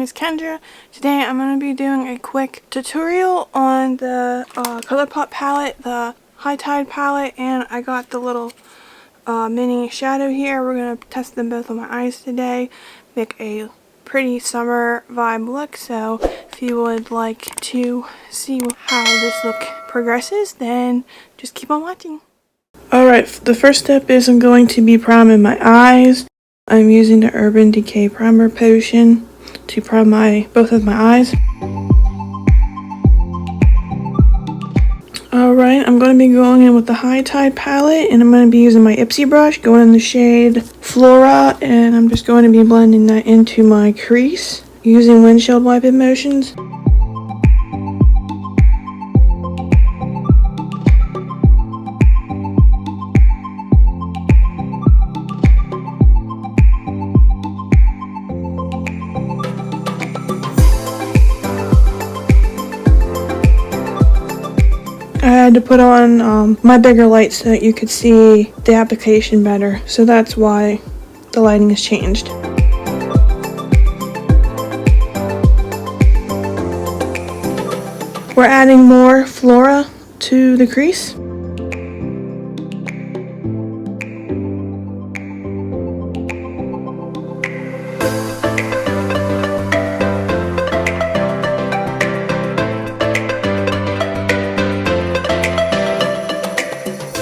is Kendra. Today I'm going to be doing a quick tutorial on the Colourpop palette, the High Tide palette, and I got the little mini shadow here. We're going to test them both on my eyes today, make a pretty summer vibe look. So if you would like to see how this look progresses, then just keep on watching. Alright, the first step is I'm going to be priming my eyes. I'm using the Urban Decay primer potion to prime both of my eyes. Alright, I'm going to be going in with the High Tide palette, and I'm going to be using my Ipsy brush, going in the shade Flora, and I'm just going to be blending that into my crease using windshield wiping motions. I had to put on my bigger light so that you could see the application better, so that's why the lighting has changed. We're adding more Flora to the crease.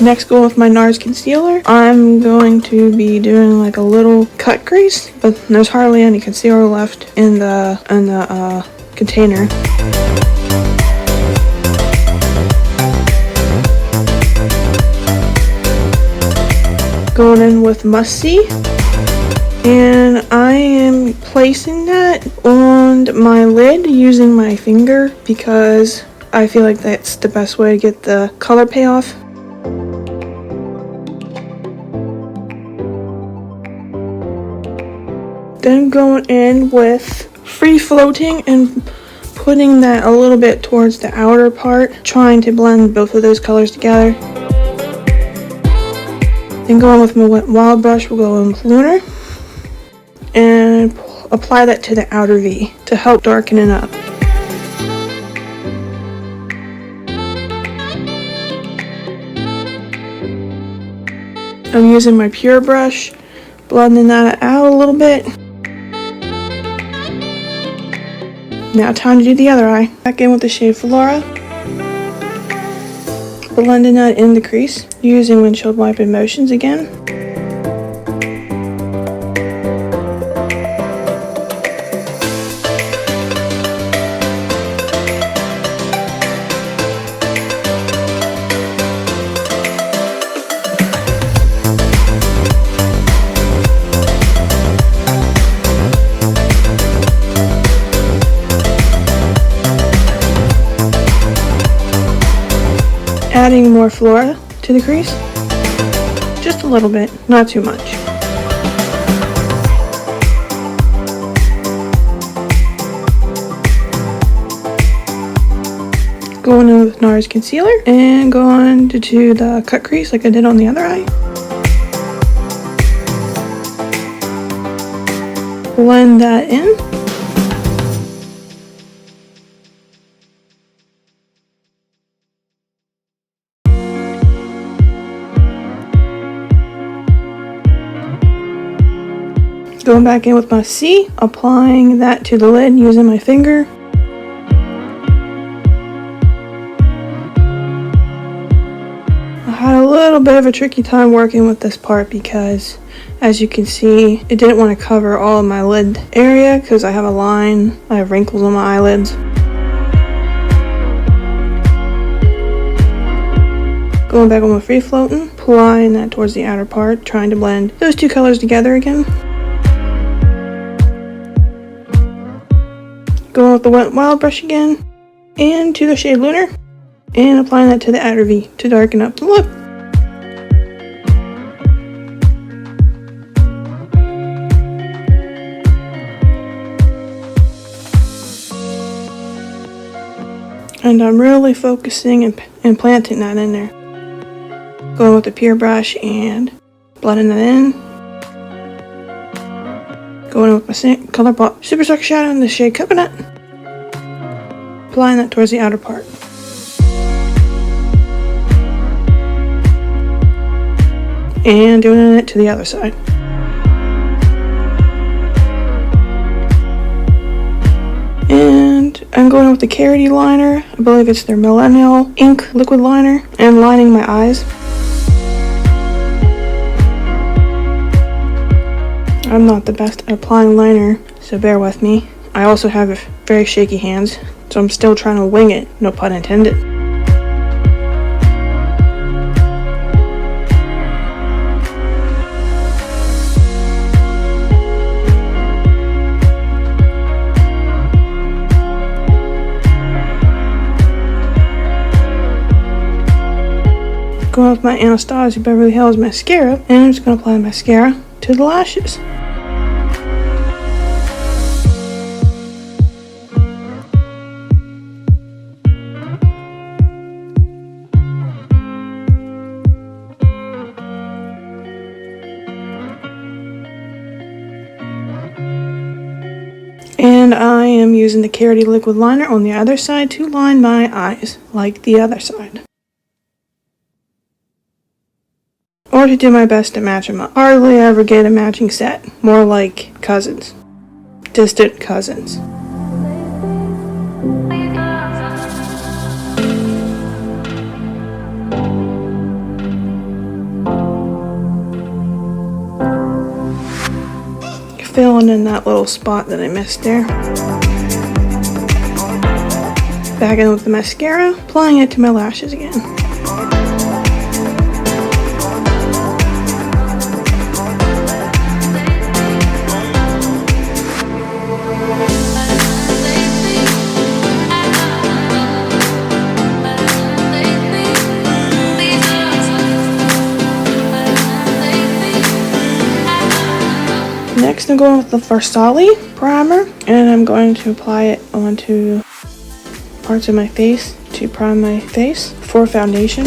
Next, going with my NARS concealer, I'm going to be doing like a little cut crease, but there's hardly any concealer left in the container. Going in with Must See, and I am placing that on my lid using my finger because I feel like that's the best way to get the color payoff. Then going in with Free Floating and putting that a little bit towards the outer part, trying to blend both of those colors together. Then going with my Wet n Wild brush, we'll go in with Lunar and apply that to the outer V to help darken it up. I'm using my Pure brush, blending that out a little bit. Now time to do the other eye. Back in with the shade Flora. Blending that in the crease using windshield wiping motions again. Adding more Flora to the crease, just a little bit, not too much. Going in with NARS concealer and going to do the cut crease like I did on the other eye. Blend that in. Going back in with my C, applying that to the lid using my finger. I had a little bit of a tricky time working with this part because, as you can see, it didn't want to cover all of my lid area because I have a line, I have wrinkles on my eyelids. Going back on my Free Floating, applying that towards the outer part, trying to blend those two colors together again. Going with the Wet n Wild brush again, and to the shade Lunar, and applying that to the outer V to darken up the look. And I'm really focusing and planting that in there. Going with the Pure brush and blending that in. Going with my Colourpop Super Dark Shadow in the shade Coconut. Applying that towards the outer part. And doing it to the other side. And I'm going with the KARITY liner. I believe it's their MILENNIAL ink liquid liner. And lining my eyes. I'm not the best at applying liner, so bear with me. I also have very shaky hands, so I'm still trying to wing it, no pun intended. Going with my Anastasia Beverly Hills mascara, and I'm just going to apply mascara to the lashes. And I am using the KARITY liquid liner on the other side to line my eyes, like the other side. Or to do my best to match them up. Hardly ever get a matching set, more like cousins. Distant cousins. Filling in that little spot that I missed there. Back in with the mascara, applying it to my lashes again. Next I'm going with the Versali primer, and I'm going to apply it onto parts of my face to prime my face for foundation.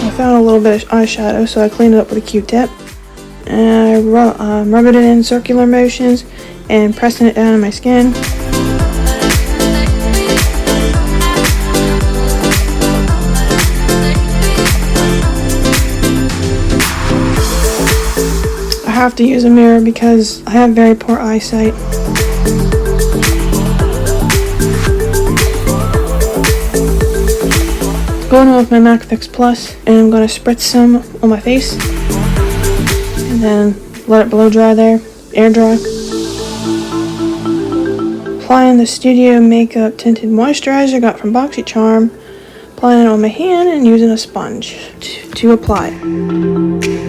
I found a little bit of eyeshadow, so I cleaned it up with a Q-tip. And I rubbed it in circular motions and pressing it down on my skin. I have to use a mirror because I have very poor eyesight. Going on with my MAC Fix Plus, and I'm going to spritz some on my face and then let it blow dry there, air dry. Applying the Studio Makeup Tinted Moisturizer I got from BoxyCharm. Applying it on my hand and using a sponge to apply it.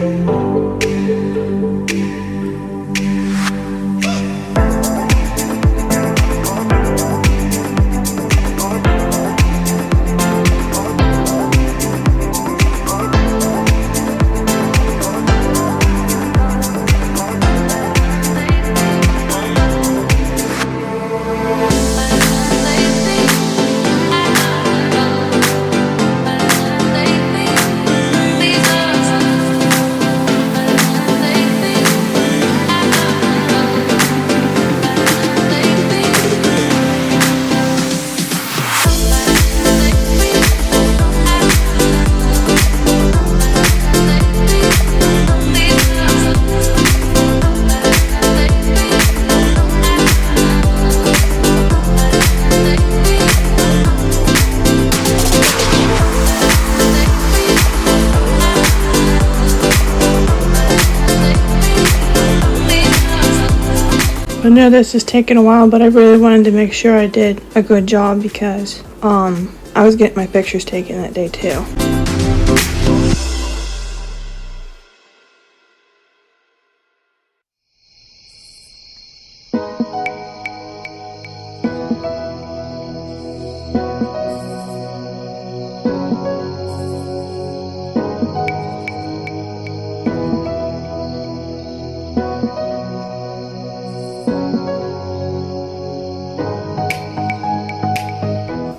I know this is taking a while, but I really wanted to make sure I did a good job because I was getting my pictures taken that day too.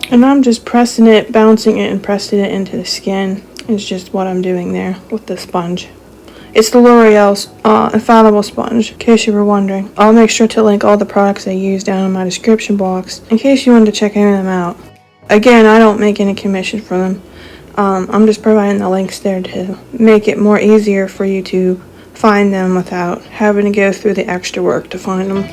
And I'm just pressing it, bouncing it, and pressing it into the skin. It's just what I'm doing there with the sponge. It's the L'Oreal's Infallible Sponge, in case you were wondering. I'll make sure to link all the products I use down in my description box, in case you wanted to check any of them out. Again, I don't make any commission for them. I'm just providing the links there to make it more easier for you to find them without having to go through the extra work to find them.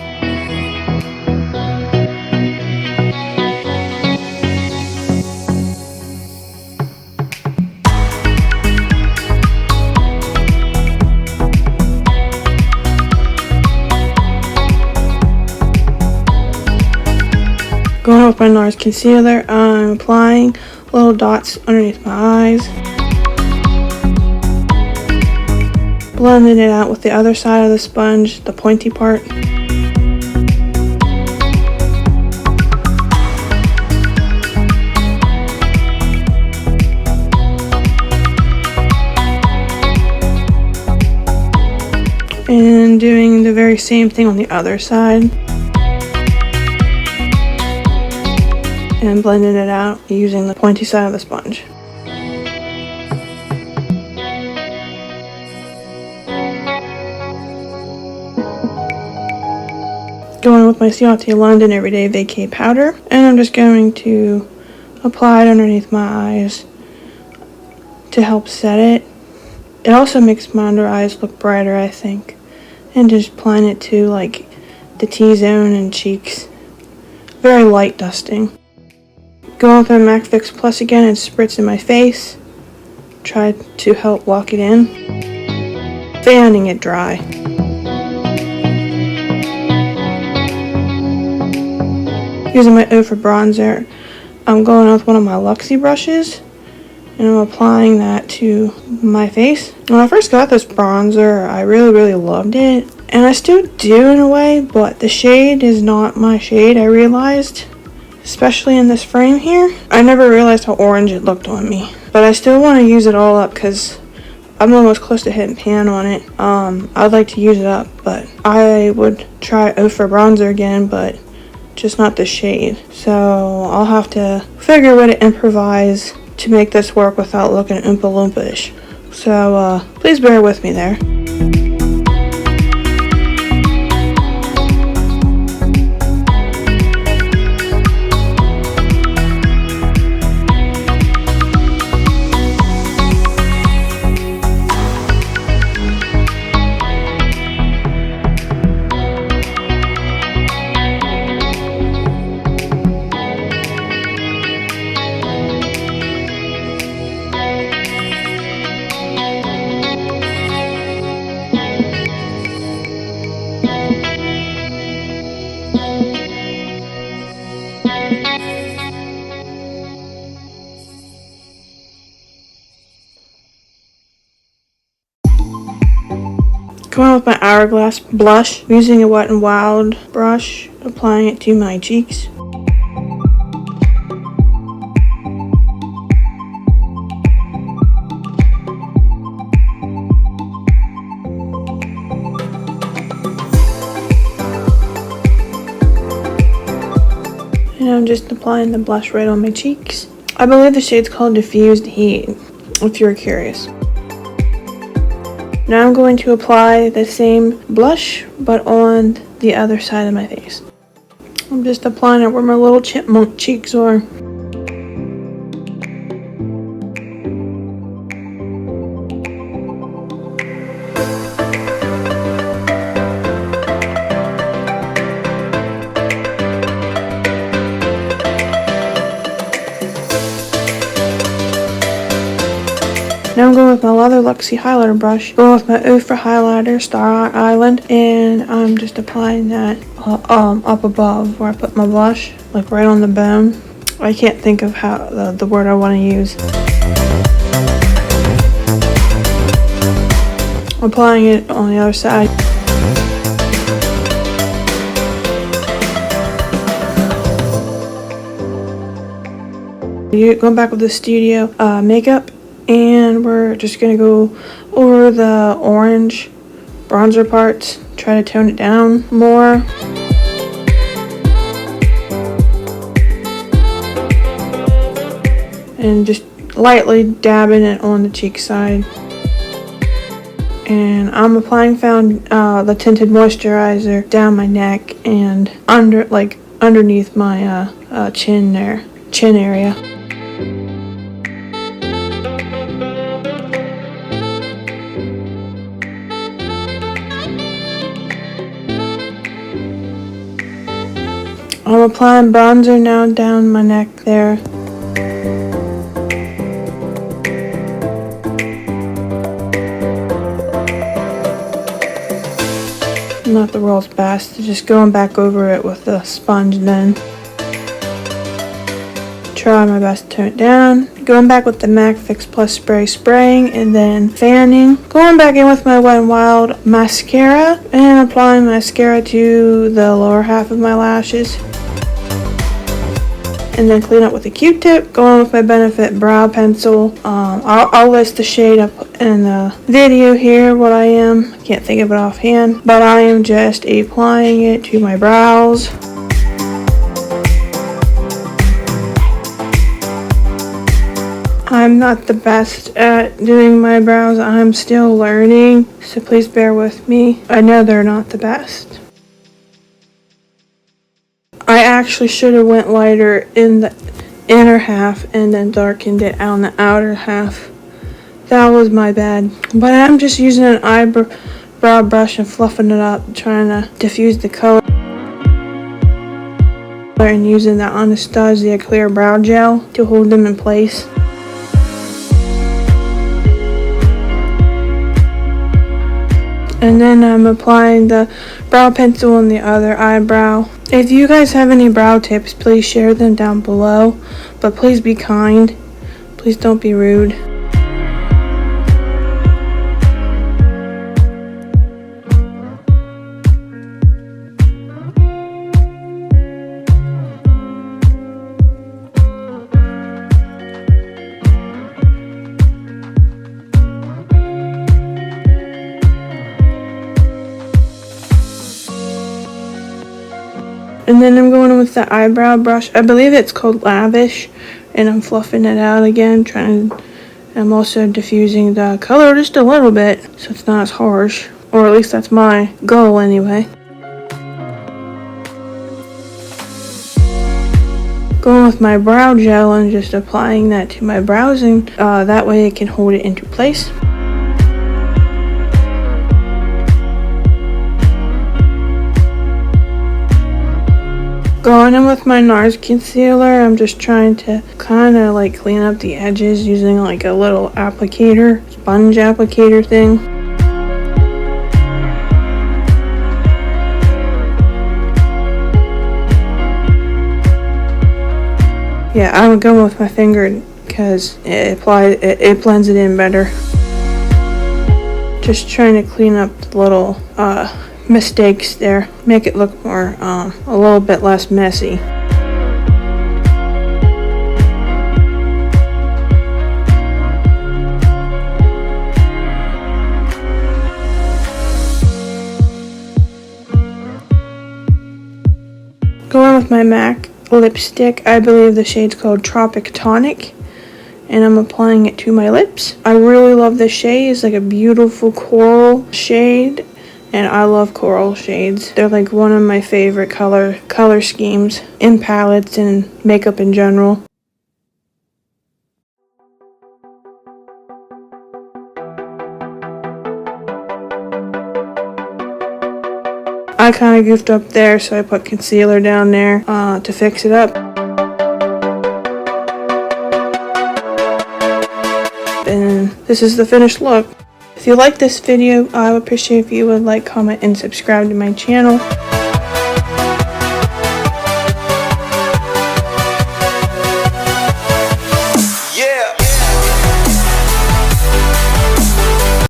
Going with my NARS concealer, I'm applying little dots underneath my eyes. Blending it out with the other side of the sponge, the pointy part. And doing the very same thing on the other side. And blending it out using the pointy side of the sponge. Going with my CIATE London Everyday VACAY powder, and I'm just going to apply it underneath my eyes to help set it. It also makes my under eyes look brighter, I think, and just applying it to like the T-zone and cheeks. Very light dusting. Going with my MAC Fix Plus again and spritz in my face. Try to help lock it in. Fanning it dry. Using my OFRA bronzer, I'm going with one of my Luxie brushes and I'm applying that to my face. When I first got this bronzer, I really loved it. And I still do in a way, but the shade is not my shade, I realized. Especially in this frame here. I never realized how orange it looked on me. But I still want to use it all up because I'm almost close to hitting pan on it. I'd like to use it up, but I would try OFRA bronzer again, but just not the shade. So I'll have to figure a way to improvise to make this work without looking Oompa Loompa-ish. So please bear with me there. Going with my Hourglass blush, using a Wet n Wild brush, applying it to my cheeks. And I'm just applying the blush right on my cheeks. I believe the shade's called Diffused Heat, if you're curious. Now I'm going to apply the same blush, but on the other side of my face. I'm just applying it where my little chipmunk cheeks are. Now I'm going with my Leather Luxie highlighter brush, going with my OFRA highlighter, Star Island, and I'm just applying that up above where I put my blush, like right on the bone. I can't think of how the word I want to use. Applying it on the other side. Going back with the studio makeup. And we're just going to go over the orange bronzer parts, try to tone it down more. and just lightly dabbing it on the cheek side. And I'm applying the tinted moisturizer down my neck and underneath my chin area. I'm applying bronzer now down my neck there. Not the world's best, just going back over it with the sponge then. Try my best to tone it down. Going back with the MAC Fix Plus spray, spraying and then fanning. Going back in with my Wet n Wild mascara and applying mascara to the lower half of my lashes. And then clean up with a Q-tip. Going with my Benefit brow pencil. I'll list the shade up in the video here, what I am. Can't think of it offhand. But I am just applying it to my brows. I'm not the best at doing my brows. I'm still learning. So please bear with me. I know they're not the best. I actually should have went lighter in the inner half and then darkened it on the outer half. That was my bad. But I'm just using an eyebrow brush and fluffing it up, trying to diffuse the color. And using the Anastasia clear brow gel to hold them in place. And then I'm applying the brow pencil on the other eyebrow. If you guys have any brow tips, please share them down below. But please be kind. Please don't be rude. And then I'm going in with the eyebrow brush. I believe it's called Lavish. And I'm fluffing it out again. I'm also diffusing the color just a little bit so it's not as harsh. Or at least that's my goal anyway. Going with my brow gel and just applying that to my brows. And that way it can hold it into place. Going in with my NARS concealer, I'm just trying to kind of like clean up the edges using like a little applicator, sponge applicator thing. Yeah, I'm going with my finger because it blends it in better. Just trying to clean up the little mistakes there, make it look more a little bit less messy. Going with my MAC lipstick, I believe the shade's called Tropic Tonic, and I'm applying it to my lips. I really love this shade. It's like a beautiful coral shade. And I love coral shades. They're like one of my favorite color schemes in palettes and makeup in general. I kind of goofed up there, so I put concealer down there to fix it up. And this is the finished look. If you like this video, I would appreciate if you would like, comment, and subscribe to my channel.